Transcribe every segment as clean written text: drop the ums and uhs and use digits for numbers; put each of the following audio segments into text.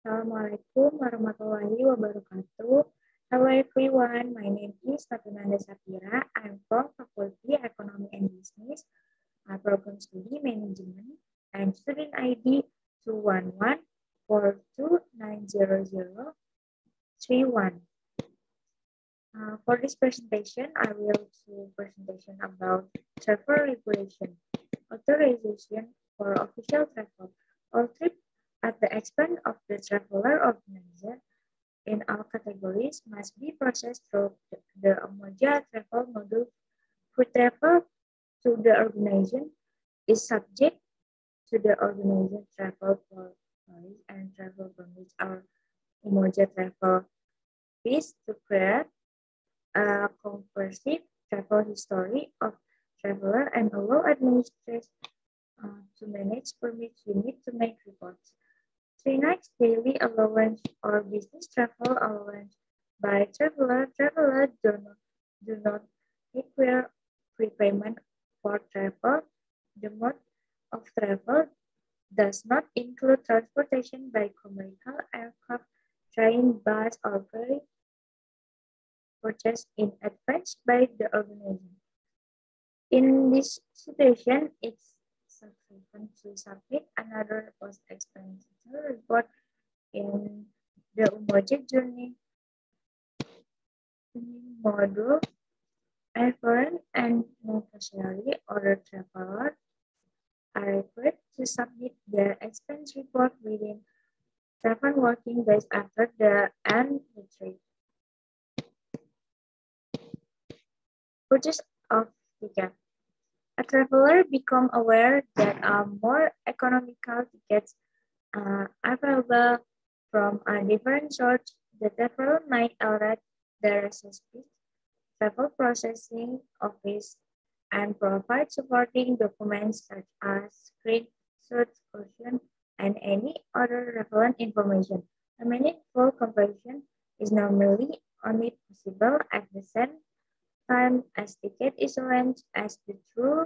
Assalamualaikum warahmatullahi wabarakatuh. Hello everyone, my name is Tatu Nanda Saphira. I'm from Faculty Economy and Business, Program Study Management, and student ID 211-4290-31. For this presentation, I will do presentation about travel regulation, authorization for official travel, all trip at the expense of the traveler organizer in all categories must be processed through the Umoja travel module. Who travel to the organization is subject to the organization travel policy and travel permits or Umoja travel fees to create a comprehensive travel history of traveler and allow administrators to manage permits. You need to make reports. 3 nights daily allowance or business travel allowance by traveler. Traveler do not require prepayment for travel. The mode of travel does not include transportation by commercial aircraft, train, bus, or ferry purchased in advance by the organization. In this situation, it's sufficient to submit another post-expenditure report in the Umoja journey module. Foreign and necessary order traveler are required to submit their expense report within 7 working days after the end of the trip. Purchase of ticket. A traveler become aware that more economical tickets are available from a different source. The traveler might alert the respective travel processing office and provide supporting documents such as screenshots, caution, and any other relevant information. A meaningful comparison is normally only possible at the same time as ticket issuance, as the true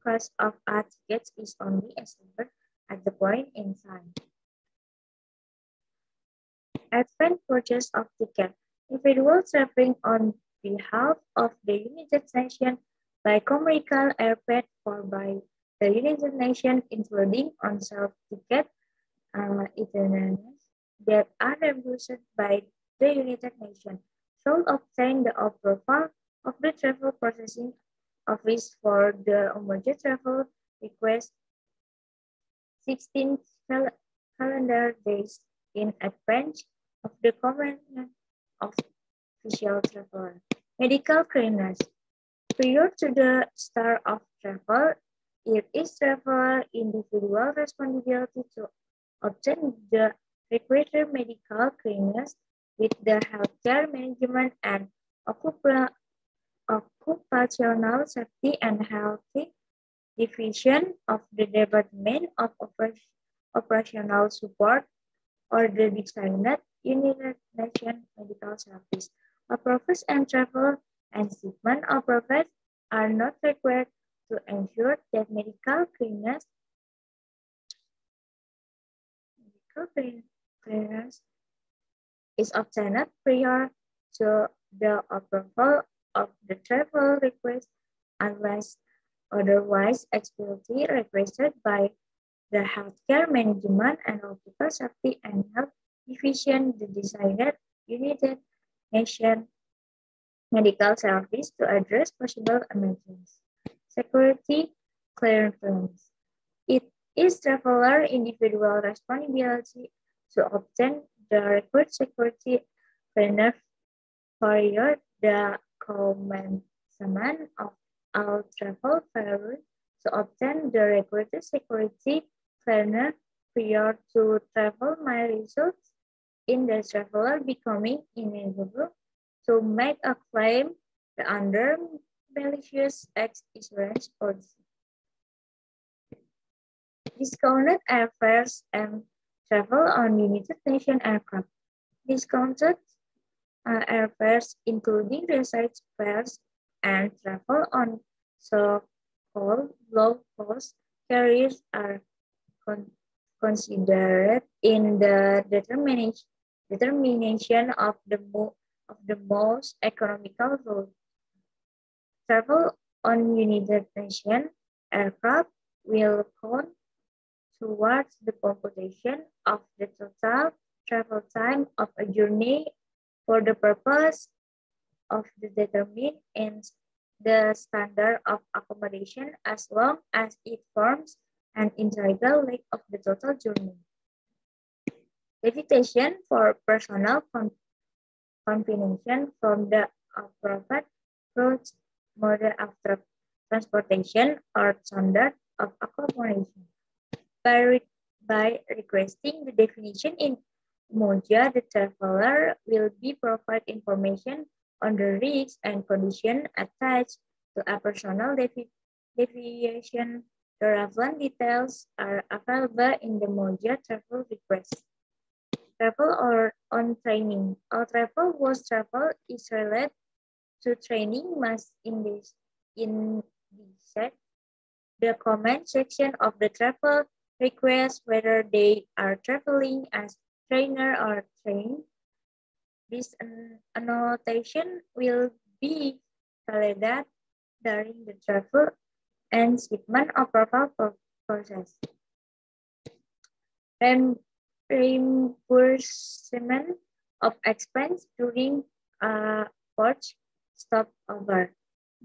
cost of a ticket is only established at the point in time. Advance purchase of ticket. Individuals traveling on behalf of the United Nations by commercial airfare or by the United Nations, including on-sale ticket itineraries that are reimbursed by the United Nations, should obtain the approval of the travel processing office for the Umoja travel request 16 calendar days in advance of the commencement of official traveler. Medical clearance. Prior to the start of travel, it is traveler individual responsibility to obtain the required medical clearance with the healthcare management and occupational safety and healthy division of the Department of Operational Support or the designated United Nations Medical Service. Approvals and travel and shipment approvals are not required to ensure that medical clearance is obtained prior to the approval of the travel request unless otherwise explicitly requested by the Healthcare Management and Occupational Safety and Health Division, the designated United Nations Medical Service to address possible emergencies. Security clearance. It is traveler individual responsibility to obtain the required security clearance prior the commencement of all travel failure to obtain the required security clearance prior to travel may result in the traveler becoming ineligible to make a claim under malicious ex insurance policy. Discounted airfares and travel on United Nations aircraft. Discounted airfares, including receipt fares and travel on so-called low-cost carriers, are considered in the determination of the most economical route. Travel on United Nations aircraft will count towards the computation of the total travel time of a journey for the purpose of determining the standard of accommodation as long as it forms an integral leg of the total journey. Limitation for personal combination from the appropriate routes, mode of transportation, or standard of accommodation. By requesting the definition in Moja, the traveler will be provided information on the risks and conditions attached to a personal deviation. The relevant details are available in the Moja travel request. Travel or on training. All travel was travel is related to training must indicate the comment section of the travel request whether they are traveling as trainer or trained. This annotation will be validated during the travel and shipment approval process. Reimbursement of expense during a port stopover.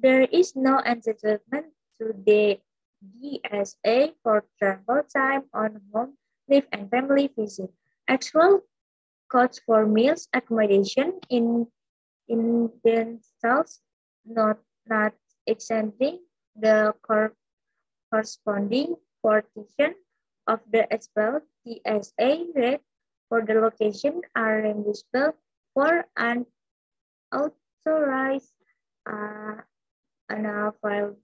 There is no entitlement to the DSA for travel time on home leave and family visit. Actual costs for meals, accommodation in themselves not exceeding the corresponding portion of the expelled TSA rate for the location are reimbursable for an authorized unavailable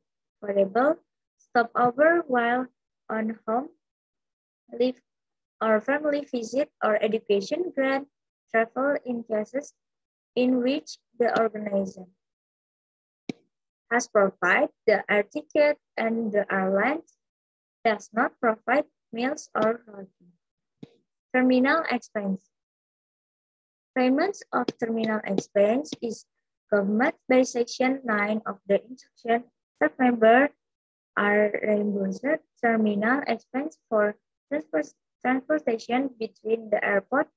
stopover while on home leave or family visit or education grant travel in cases in which the organization has provided the air ticket and the airlines does not provide meals or lodging. Terminal expense. Payments of terminal expense is government by Section 9 of the instruction. Staff members are reimbursed terminal expense for transportation between the airport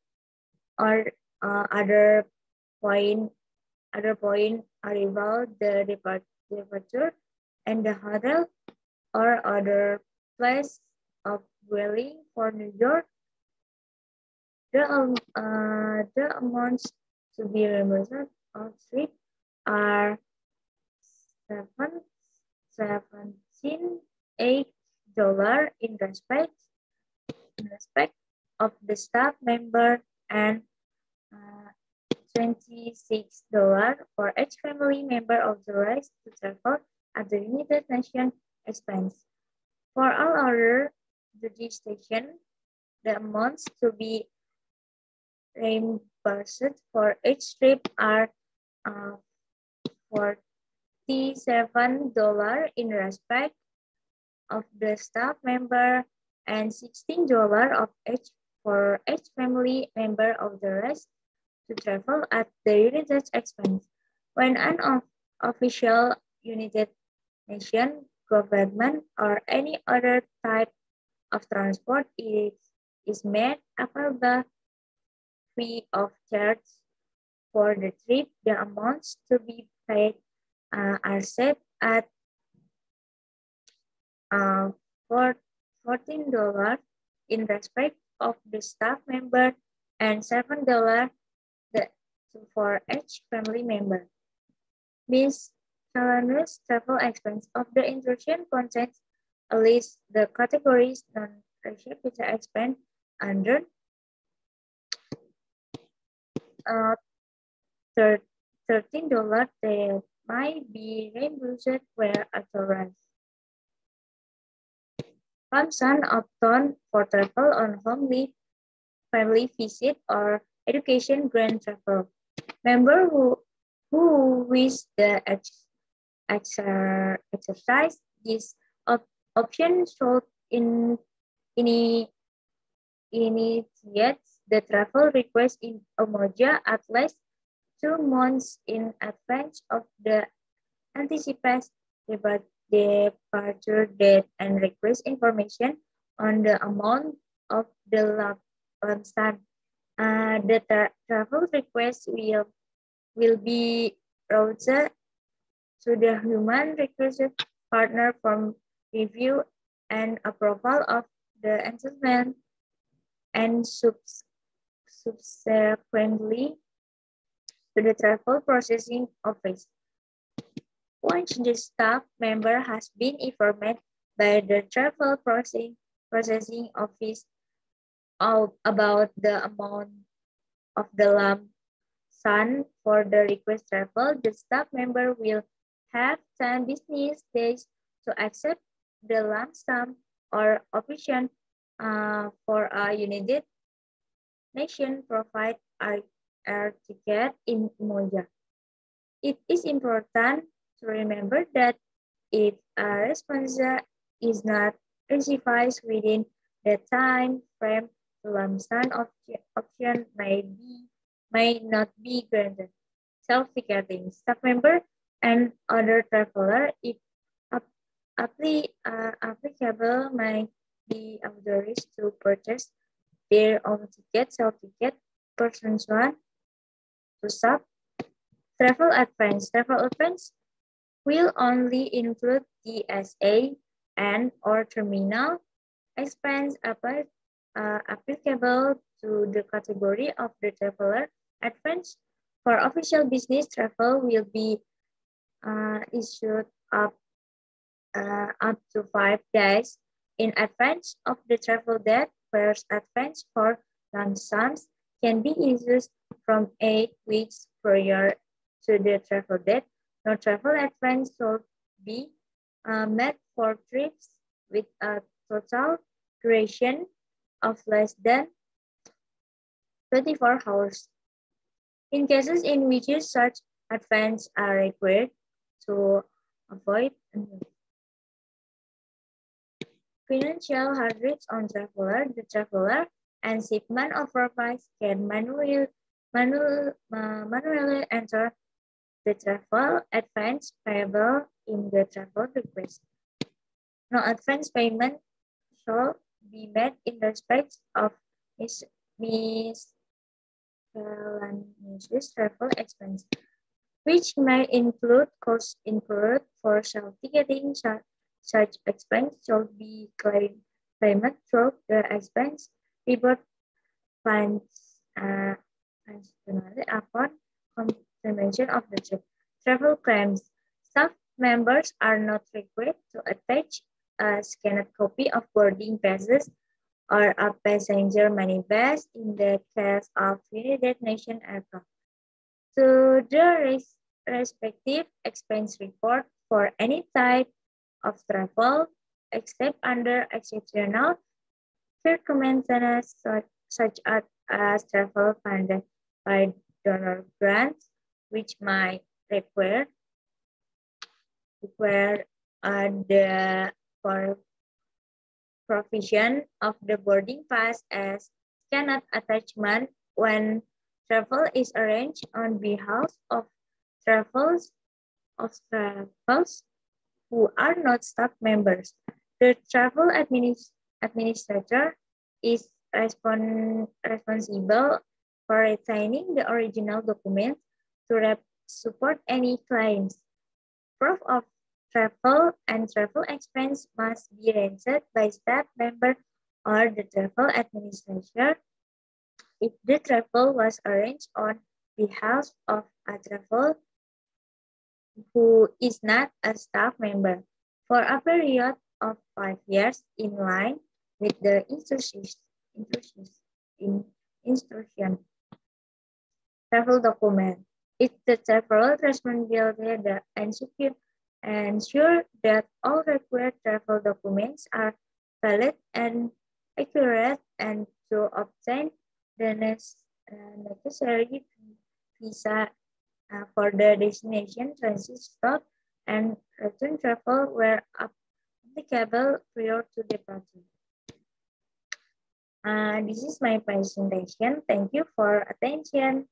or other point arrival, the departure, and the hotel or other place of dwelling for New York. The amounts to be reimbursed of trip are $17.8 in respect of the staff member and $26 for each family member authorized to travel at the United Nations expense. For all other jurisdictions, the amounts to be reimbursed for each trip are $47 in respect of the staff member and $16 of each for each family member authorized to travel at the United expense. When an official United Nations government or any other type of transport is made available free of charge for the trip, the amounts to be paid are set at $14 in respect of the staff member and $7 for each family member. Miscellaneous travel expense of the instruction contains a list the categories non-reciprocal expense under $13 that might be reimbursed where authorized. Function obtained for travel on home leave, family visit, or education grant travel. Members who wish to exercise this option should initiates the travel request in Umoja at least 2 months in advance of the anticipated departure date and request information on the amount of the lump sum. The travel request will be routed to the human resources partner from review and approval of the assessment and subsequently to the travel processing office. Once the staff member has been informed by the travel processing office about the amount of the lump sum for the request travel, the staff member will have 10 business days to accept the lump sum or option for a United Nations provide air ticket in Moja. It is important to remember that if a response is not received within the time frame, the lump sum option may not be granted. Self-ticketing staff member and other traveler, if applicable, may be authorized to purchase their own ticket, self-ticket, persons one to sub. Travel advance. Travel advance will only include TSA and or terminal expense applicable to the category of the traveler. Advance for official business travel will be issued up to 5 days in advance of the travel date, whereas advance for lump sums can be issued from 8 weeks prior to the travel date. No travel advance should be made for trips with a total duration of less than 24 hours. In cases in which such advance are required to avoid financial hardships on traveler, the traveler and shipment overprice can manually enter the travel advance payable in the travel request. No advance payment shall be made in respect of miscellaneous travel expense, which may include costs incurred for self-ticketing. Such expense shall be claimed through the expense report funds upon confirmation of the trip. Travel claims. Staff members are not required to attach a scanned copy of boarding passes or a passenger manifest in the case of United Nations aircraft to the respective expense report for any type of travel, except under exceptional circumstances such as travel funded by donor grants, which might require the provision of the boarding pass as scanned attachment when travel is arranged on behalf of travels who are not staff members. The travel administrator is responsible for retaining the original documents to support any claims. Proof of travel and travel expense must be rendered by staff member or the travel administrator if the travel was arranged on behalf of a travel who is not a staff member for a period of 5 years in line with the instruction. Travel document. It's the travel responsibility that ensure that all required travel documents are valid and accurate and to obtain the necessary visa for the destination, transit stop, and return travel where applicable prior to departure. This is my presentation. Thank you for attention.